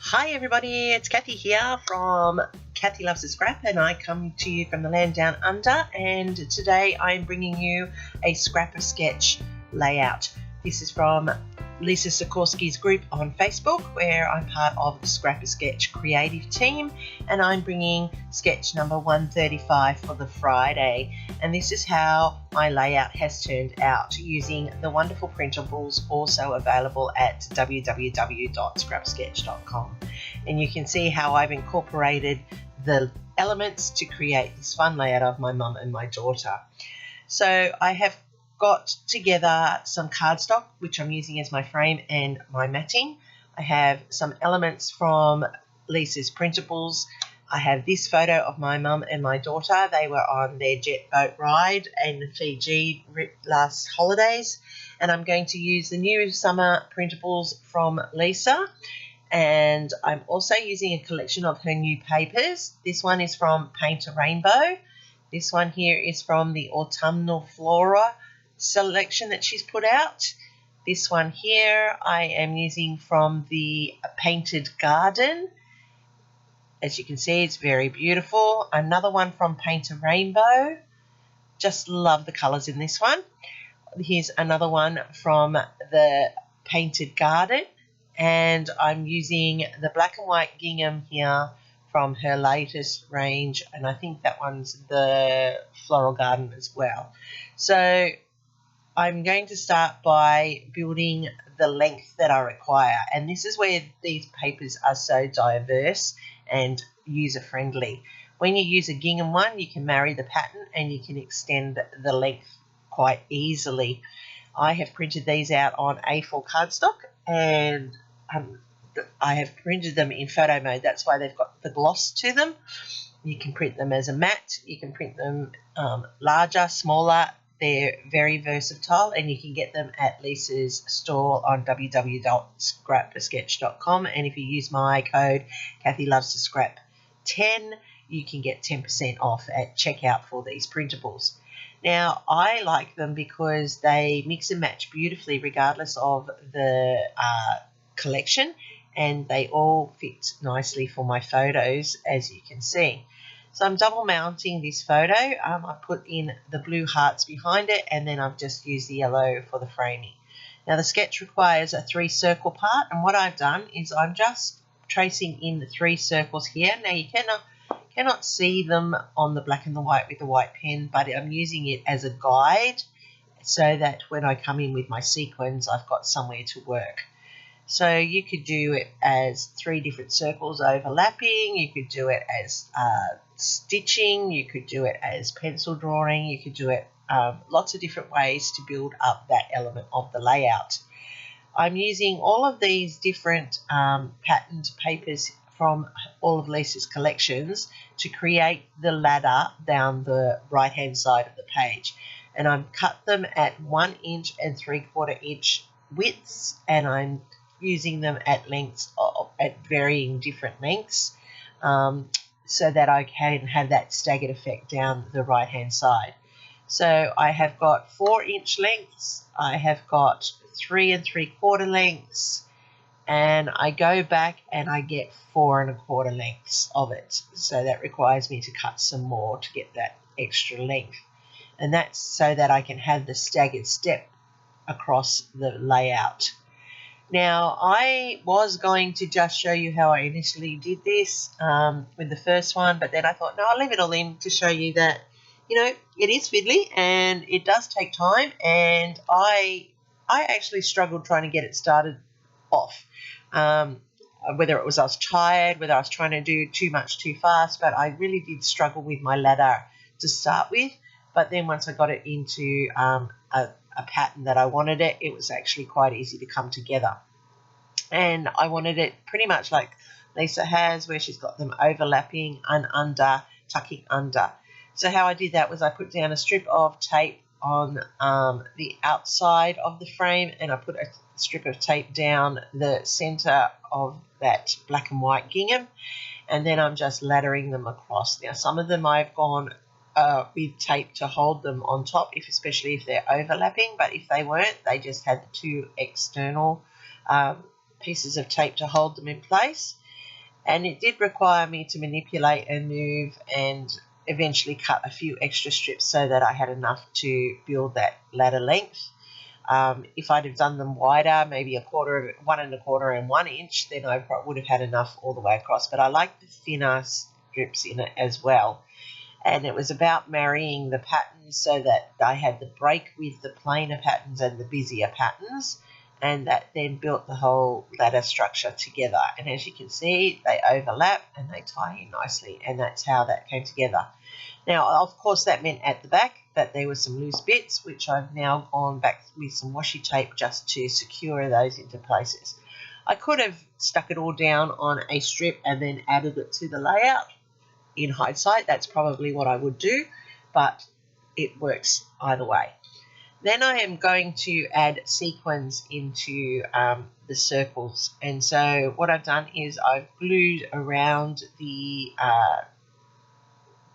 Hi everybody, it's Kathy here from Kathy Loves to Scrap, and I come to you from the land down under, and today I'm bringing you a Scrapasketch layout. This is from Lisa Sikorsky's group on Facebook, where I'm part of the Scrapasketch creative team, and I'm bringing sketch number 135 for the Friday. And this is how my layout has turned out using the wonderful printables also available at www.scrapsketch.com. And you can see how I've incorporated the elements to create this fun layout of my mum and my daughter. So I have got together some cardstock, which I'm using as my frame and my matting. I have some elements from Lisa's printables. I have this photo of my mum and my daughter. They were on their jet boat ride in Fiji last holidays. And I'm going to use the new summer printables from Lisa. And I'm also using a collection of her new papers. This one is from Paint a Rainbow. This one here is from the Autumnal Flora selection that she's put out. This one here I am using from the Painted Garden. As you can see, it's very beautiful. Another one from Paint a Rainbow. Just love the colours in this one. Here's another one from the Painted Garden. And I'm using the black and white gingham here from her latest range. And I think that one's the Floral Garden as well. So I'm going to start by building the length that I require, and this is where these papers are so diverse and user-friendly. When you use a gingham one, you can marry the pattern and you can extend the length quite easily. I have printed these out on A4 cardstock, and I have printed them in photo mode. That's why they've got the gloss to them. You can print them as a matte, you can print them larger, smaller. They're very versatile, and you can get them at Lisa's store on www.scrapasketch.com. And if you use my code Kathy Loves to Scrap 10, you can get 10% off at checkout for these printables. Now, I like them because they mix and match beautifully regardless of the collection, and they all fit nicely for my photos, as you can see. So I'm double mounting this photo. I put in the blue hearts behind it, and then I've just used the yellow for the framing. Now the sketch requires a 3-circle part, and what I've done is I'm just tracing in the 3 circles here. Now you cannot see them on the black and the white with the white pen, but I'm using it as a guide so that when I come in with my sequins, I've got somewhere to work. So you could do it as 3 different circles overlapping, you could do it as stitching, you could do it as pencil drawing, you could do it lots of different ways to build up that element of the layout. I'm using all of these different patterned papers from all of Lisa's collections to create the ladder down the right hand side of the page, and I've cut them at 1 inch and 3/4 inch widths, and I'm using them at lengths at varying different lengths so that I can have that staggered effect down the right hand side. So I have got 4-inch lengths, I have got 3 3/4 lengths, and I go back and I get 4 1/4 lengths of it. So that requires me to cut some more to get that extra length, and that's so that I can have the staggered step across the layout. Now, I was going to just show you how I initially did this with the first one, but then I thought, no, I'll leave it all in to show you that, you know, it is fiddly and it does take time, and I actually struggled trying to get it started off. Whether it was I was tired, whether I was trying to do too much too fast, but I really did struggle with my ladder to start with. But then once I got it into a pattern that I wanted it was actually quite easy to come together. And I wanted it pretty much like Lisa has, where she's got them overlapping and under, tucking under. So how I did that was I put down a strip of tape on the outside of the frame, and I put a strip of tape down the center of that black and white gingham, and then I'm just laddering them across. Now some of them I've gone with tape to hold them on top, especially if they're overlapping, but if they weren't, they just had the 2 external pieces of tape to hold them in place. And it did require me to manipulate and move and eventually cut a few extra strips so that I had enough to build that ladder length. If I'd have done them wider, maybe 1¼ and 1 inch, then I would have had enough all the way across. But I like the thinner strips in it as well. And it was about marrying the patterns so that I had the break with the plainer patterns and the busier patterns, and that then built the whole ladder structure together. And as you can see, they overlap and they tie in nicely, and that's how that came together. Now, of course, that meant at the back that there were some loose bits, which I've now gone back with some washi tape just to secure those into places. I could have stuck it all down on a strip and then added it to the layout. In hindsight, that's probably what I would do, but it works either way. Then I am going to add sequins into the circles. And so what I've done is I've glued around the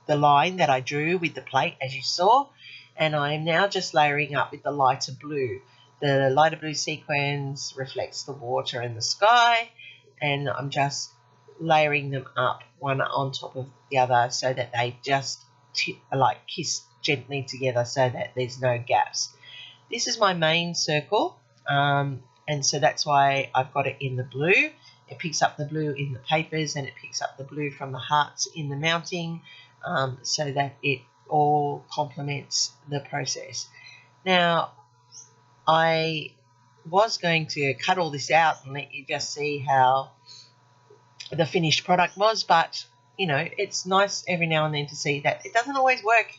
line that I drew with the plate, as you saw, and I am now just layering up with the lighter blue. The lighter blue sequins reflects the water and the sky, and I'm just layering them up one on top of the other so that they just kiss gently together so that there's no gaps. This is my main circle, and so that's why I've got it in the blue. It picks up the blue in the papers, and it picks up the blue from the hearts in the mounting, so that it all complements the process. Now, I was going to cut all this out and let you just see how the finished product was, but you know, it's nice every now and then to see that it doesn't always work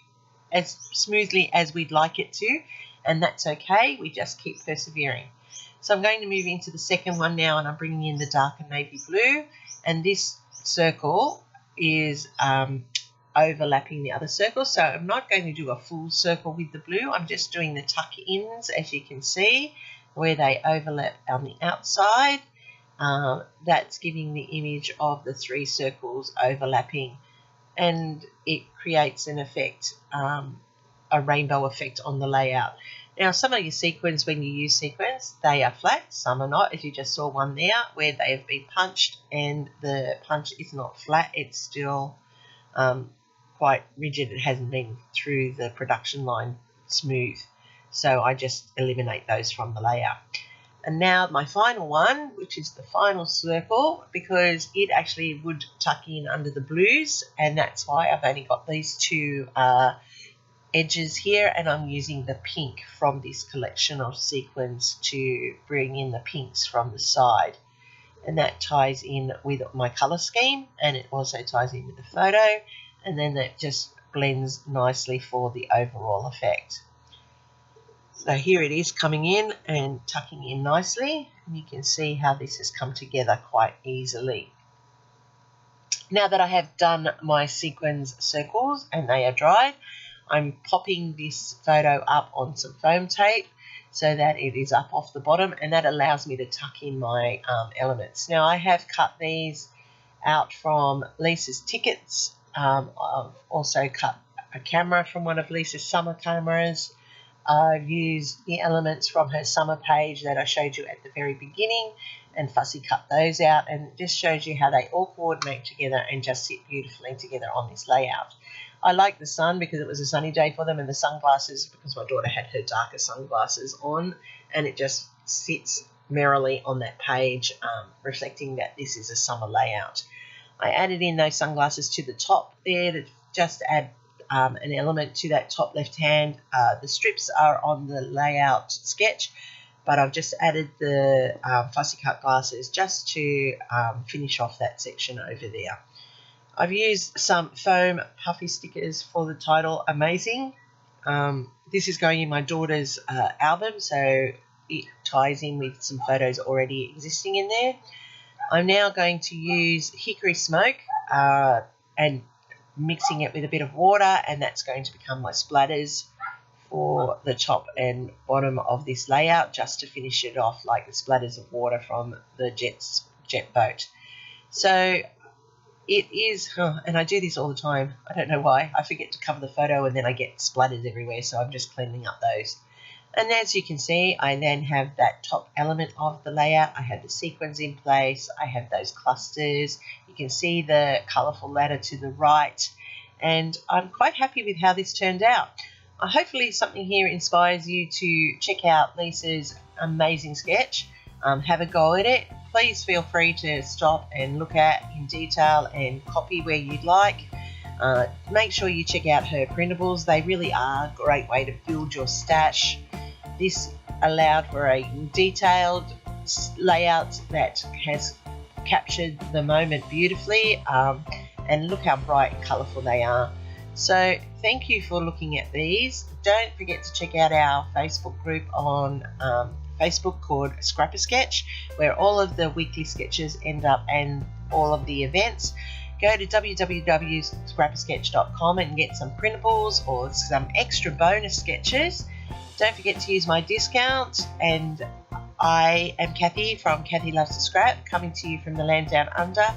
as smoothly as we'd like it to, and that's okay. We just keep persevering. So I'm going to move into the second one now, and I'm bringing in the darker navy blue, and this circle is overlapping the other circle. So I'm not going to do a full circle with the blue. I'm just doing the tuck ins, as you can see, where they overlap on the outside. That's giving the image of the 3 circles overlapping, and it creates an effect, a rainbow effect on the layout. Now, some of your sequins, when you use sequins, they are flat, some are not, as you just saw one there where they have been punched and the punch is not flat, it's still quite rigid. It hasn't been through the production line smooth. So I just eliminate those from the layout. And now my final one, which is the final circle, because it actually would tuck in under the blues, and that's why I've only got these 2 edges here, and I'm using the pink from this collection of sequins to bring in the pinks from the side. And that ties in with my colour scheme, and it also ties in with the photo, and then that just blends nicely for the overall effect. So here it is coming in and tucking in nicely, and you can see how this has come together quite easily. Now that I have done my sequins circles and they are dried, I'm popping this photo up on some foam tape so that it is up off the bottom, and that allows me to tuck in my elements. Now I have cut these out from Lisa's tickets. I've also cut a camera from one of Lisa's summer cameras. I've used the elements from her summer page that I showed you at the very beginning and fussy cut those out, and it just shows you how they all coordinate together and just sit beautifully together on this layout. I like the sun because it was a sunny day for them, and the sunglasses because my daughter had her darker sunglasses on, and it just sits merrily on that page, reflecting that this is a summer layout. I added in those sunglasses to the top there to just add an element to that top left hand. The strips are on the layout sketch, but I've just added the fussy cut glasses just to finish off that section over there. I've used some foam puffy stickers for the title Amazing. This is going in my daughter's album, so it ties in with some photos already existing in there. I'm now going to use hickory smoke and mixing it with a bit of water, and that's going to become my splatters for the top and bottom of this layout, just to finish it off like the splatters of water from the jet boat. So it is, and I do this all the time, I don't know why, I forget to cover the photo and then I get splatters everywhere, so I'm just cleaning up those. And as you can see, I then have that top element of the layout. I have the sequins in place. I have those clusters. You can see the colourful ladder to the right. And I'm quite happy with how this turned out. Hopefully something here inspires you to check out Lisa's amazing sketch. Have a go at it. Please feel free to stop and look at in detail and copy where you'd like. Make sure you check out her printables. They really are a great way to build your stash. This allowed for a detailed layout that has captured the moment beautifully, and look how bright and colourful they are. So thank you for looking at these. Don't forget to check out our Facebook group on Facebook called Scrapasketch, where all of the weekly sketches end up and all of the events. Go to www.scrapasketch.com and get some printables or some extra bonus sketches. Don't forget to use my discount. And I am Kathy from Kathy Loves to Scrap, coming to you from the land down under.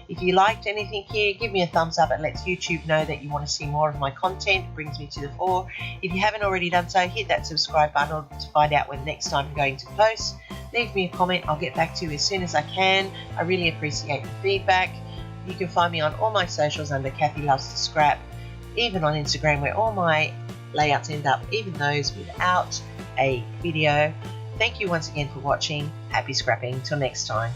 If you liked anything here, give me a thumbs up. It lets YouTube know that you want to see more of my content. It brings me to the fore. If you haven't already done so, hit that subscribe button to find out when next time I'm going to post. Leave me a comment. I'll get back to you as soon as I can. I really appreciate the feedback. You can find me on all my socials under Kathy Loves to Scrap, even on Instagram where all my layouts end up, even those without a video. Thank you once again for watching. Happy scrapping. Till next time.